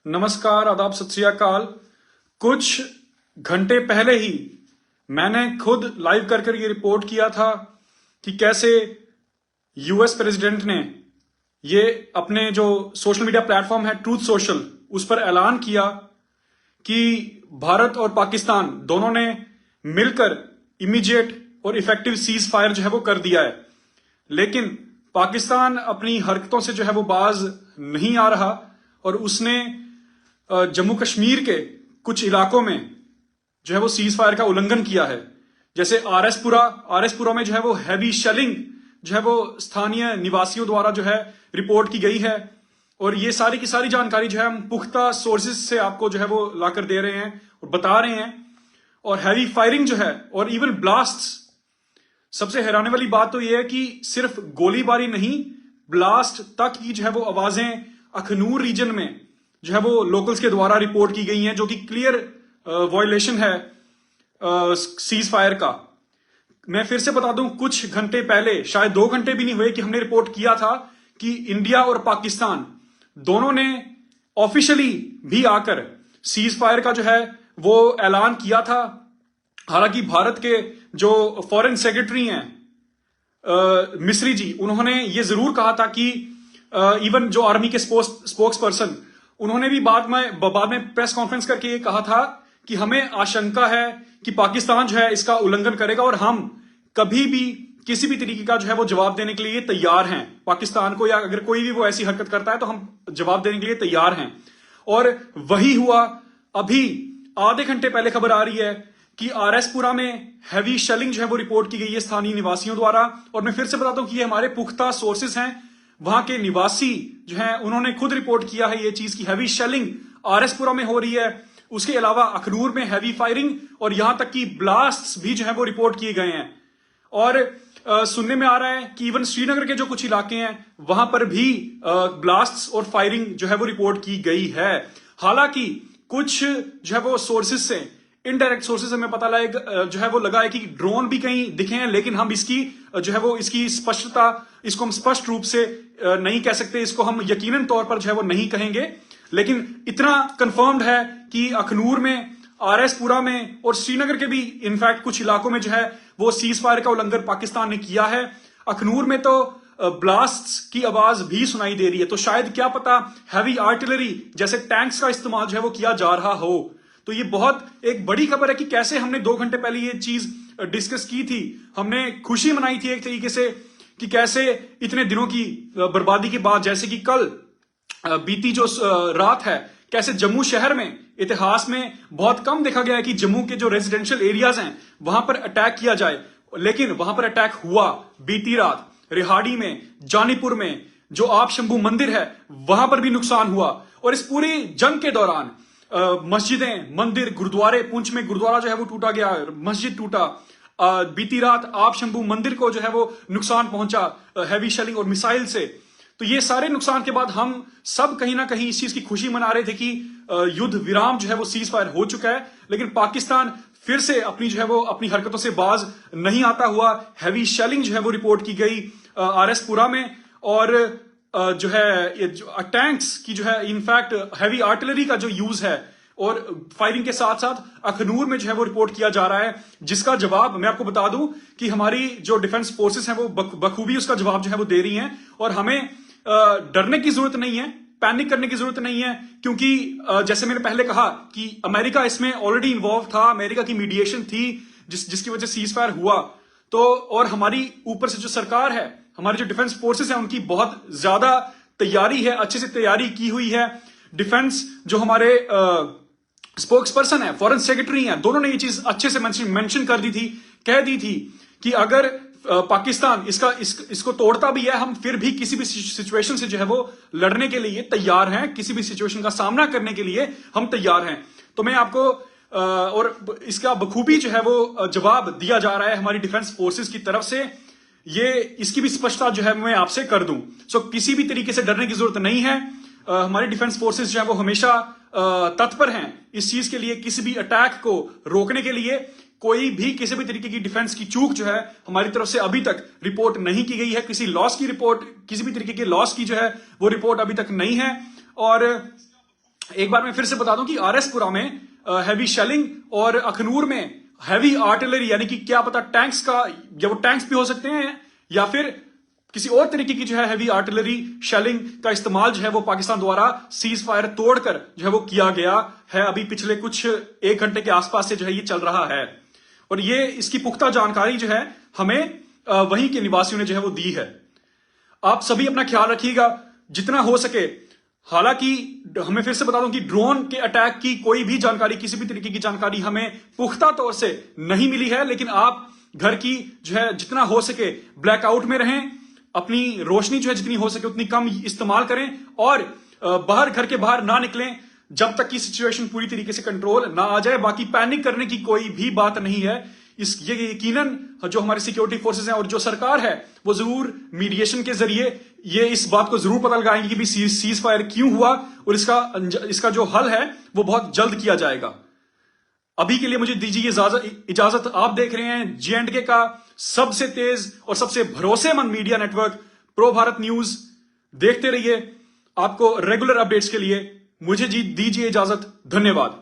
नमस्कार, आदाब, सत श्री अकाल। कुछ घंटे पहले ही मैंने खुद लाइव कर ये रिपोर्ट किया था कि कैसे यूएस प्रेसिडेंट ने ये अपने जो सोशल मीडिया प्लेटफॉर्म है ट्रूथ सोशल, उस पर ऐलान किया कि भारत और पाकिस्तान दोनों ने मिलकर इमीडिएट और इफेक्टिव सीज फायर जो है वो कर दिया है। लेकिन पाकिस्तान अपनी हरकतों से जो है वो बाज नहीं आ रहा और उसने जम्मू कश्मीर के कुछ इलाकों में जो है वो सीज फायर का उल्लंघन किया है। जैसे आरएसपुरा में जो है वो हैवी शेलिंग जो है वो स्थानीय निवासियों द्वारा जो है रिपोर्ट की गई है। और ये सारी की सारी जानकारी जो है हम पुख्ता सोर्सेज से आपको जो है वो लाकर दे रहे हैं और बता रहे हैं। और हैवी फायरिंग जो है और इवन ब्लास्ट, सबसे हैरानी वाली बात तो यह है कि सिर्फ गोलीबारी नहीं, ब्लास्ट तक की जो है वो आवाजें अखनूर रीजन में जो है वो लोकल्स के द्वारा रिपोर्ट की गई हैं, जो कि क्लियर वायलेशन है सीज फायर का। मैं फिर से बता दूं, कुछ घंटे पहले, शायद 2 घंटे भी नहीं हुए, कि हमने रिपोर्ट किया था कि इंडिया और पाकिस्तान दोनों ने ऑफिशियली भी आकर सीज फायर का जो है वो ऐलान किया था। हालांकि भारत के जो फॉरेन सेक्रेटरी हैं मिस्री जी, उन्होंने ये जरूर कहा था कि इवन जो आर्मी के स्पोक्स पर्सन, उन्होंने भी बाद में प्रेस कॉन्फ्रेंस करके ये कहा था कि हमें आशंका है कि पाकिस्तान जो है इसका उल्लंघन करेगा और हम कभी भी किसी भी तरीके का जो है वो जवाब देने के लिए तैयार हैं पाकिस्तान को, या अगर कोई भी वो ऐसी हरकत करता है तो हम जवाब देने के लिए तैयार हैं। और वही हुआ। अभी आधे घंटे पहले खबर आ रही है कि आरएसपुरा में हैवी शेलिंग जो है वो रिपोर्ट की गई है स्थानीय निवासियों द्वारा। और मैं फिर से बताता हूं कि ये हमारे पुख्ता सोर्सेस हैं, वहां के निवासी जो हैं उन्होंने खुद रिपोर्ट किया है ये चीज की हैवी शेलिंग आरएसपुरा में हो रही है। उसके अलावा अखनूर में हैवी फायरिंग और यहां तक कि ब्लास्ट्स भी जो है वो रिपोर्ट किए गए हैं। और सुनने में आ रहा है कि इवन श्रीनगर के जो कुछ इलाके हैं वहां पर भी ब्लास्ट्स और फायरिंग जो है वो रिपोर्ट की गई है। हालांकि कुछ जो है वो सोर्सेज से, इनडायरेक्ट सोर्सेज से हमें पता जो है वो लगा है कि ड्रोन भी कहीं दिखे हैं, लेकिन हम इसकी जो है वो इसकी स्पष्टता, इसको हम स्पष्ट रूप से नहीं कह सकते, इसको हम यकीनन तौर पर जो है वो नहीं कहेंगे। लेकिन इतना कंफर्म्ड है कि अखनूर में, आरएसपुरा में और श्रीनगर के भी इनफैक्ट कुछ इलाकों में जो है वो सीज फायर का उल्लंघन पाकिस्तान ने किया है। अखनूर में तो ब्लास्ट्स की आवाज भी सुनाई दे रही है, तो शायद क्या पता हैवी आर्टिलरी जैसे टैंक्स का इस्तेमाल जो है वो किया जा रहा हो। तो ये बहुत एक बड़ी खबर है कि कैसे हमने 2 घंटे पहले ये चीज डिस्कस की थी। हमने खुशी मनाई थी एक तरीके से कि कैसे इतने दिनों की बर्बादी के बाद, जैसे कि कल बीती जो रात है, कैसे जम्मू शहर में इतिहास में बहुत कम देखा गया है कि जम्मू के जो रेजिडेंशियल एरियाज हैं वहां पर अटैक किया जाए, लेकिन वहां पर अटैक हुआ बीती रात। रिहाड़ी में, जानीपुर में जो आप शंभू मंदिर है वहां पर भी नुकसान हुआ। और इस पूरी जंग के दौरान मस्जिदें, मंदिर, गुरुद्वारे, पुंछ में गुरुद्वारा जो है वो टूटा गया, मस्जिद टूटा। बीती रात आप शंभू मंदिर को जो है वो नुकसान पहुंचा हैवी शेलिंग और मिसाइल से। तो ये सारे नुकसान के बाद हम सब कहीं ना कहीं इस चीज की खुशी मना रहे थे कि युद्ध विराम जो है वो सीज फायर हो चुका है। लेकिन पाकिस्तान फिर से अपनी जो है वो अपनी हरकतों से बाज नहीं आता हुआ हैवी शेलिंग जो है वो रिपोर्ट की गई आरएसपुरा में। और जो है टैंक्स की जो है इनफैक्ट हैवी आर्टिलरी का जो यूज है और फायरिंग के साथ साथ अखनूर में जो है वो रिपोर्ट किया जा रहा है, जिसका जवाब मैं आपको बता दूं कि हमारी जो डिफेंस फोर्सेस हैं वो बखूबी उसका जवाब जो है वो दे रही हैं। और हमें डरने की जरूरत नहीं है, पैनिक करने की जरूरत नहीं है, क्योंकि जैसे मैंने पहले कहा कि अमेरिका इसमें ऑलरेडी इन्वॉल्व था, अमेरिका की मीडिएशन थी जिसकी वजह से सीज फायर हुआ। तो और हमारी ऊपर से जो सरकार है, हमारे जो डिफेंस फोर्सेस है, उनकी बहुत ज्यादा तैयारी है, अच्छे से तैयारी की हुई है। डिफेंस जो हमारे स्पोक्स पर्सन है, फॉरेन सेक्रेटरी हैं, दोनों ने ये चीज अच्छे से मेंशन कर दी थी, कह दी थी कि अगर पाकिस्तान इसको तोड़ता भी है, हम फिर भी किसी भी सिचुएशन से जो है वो लड़ने के लिए तैयार हैं, किसी भी सिचुएशन का सामना करने के लिए हम तैयार हैं। तो मैं आपको और इसका बखूबी जो है वो जवाब दिया जा रहा है हमारी डिफेंस फोर्सेस की तरफ से। ये इसकी भी स्पष्टता जो है मैं आपसे कर दूं। सो किसी भी तरीके से डरने की जरूरत नहीं है। हमारी डिफेंस फोर्सेस जो है वो हमेशा तत्पर हैं इस चीज के लिए, किसी भी अटैक को रोकने के लिए। कोई भी किसी भी तरीके की डिफेंस की चूक जो है हमारी तरफ से अभी तक रिपोर्ट नहीं की गई है। किसी लॉस की रिपोर्ट, किसी भी तरीके के लॉस की जो है वो रिपोर्ट अभी तक नहीं है। और एक बार मैं फिर से बता दूं कि आरएसपुरा में हैवी शेलिंग और अखनूर में हैवी आर्टिलरी, यानी कि क्या पता टैंक्स का, या वो टैंक्स भी हो सकते हैं या फिर किसी और तरीके की जो है हैवी आर्टिलरी शेलिंग का इस्तेमाल जो है वो पाकिस्तान द्वारा सीज फायर तोड़कर जो है वो किया गया है। अभी पिछले कुछ 1 घंटे के आसपास से जो है ये चल रहा है, और ये इसकी पुख्ता जानकारी जो है हमें वहीं के निवासियों ने जो है वो दी है। आप सभी अपना ख्याल रखिएगा जितना हो सके। हालांकि हमें फिर से बता दूं कि ड्रोन के अटैक की कोई भी जानकारी, किसी भी तरीके की जानकारी हमें पुख्ता तौर से नहीं मिली है, लेकिन आप घर की जो है जितना हो सके ब्लैकआउट में रहें, अपनी रोशनी जो है जितनी हो सके उतनी कम इस्तेमाल करें, और घर के बाहर ना निकलें जब तक कि सिचुएशन पूरी तरीके से कंट्रोल ना आ जाए। बाकी पैनिक करने की कोई भी बात नहीं है। ये यकीनन जो हमारी सिक्योरिटी फोर्सेस हैं और जो सरकार है वो जरूर मीडिएशन के जरिए ये इस बात को जरूर पता लगाएंगे कि भी सीज फायर क्यों हुआ, और इसका जो हल है वो बहुत जल्द किया जाएगा। अभी के लिए मुझे दीजिए इजाजत। आप देख रहे हैं J&K का सबसे तेज और सबसे भरोसेमंद media network pro Bharat news. देखते रहिए। आपको रेगुलर अपडेट्स के लिए मुझे दीजिए इजाजत। धन्यवाद।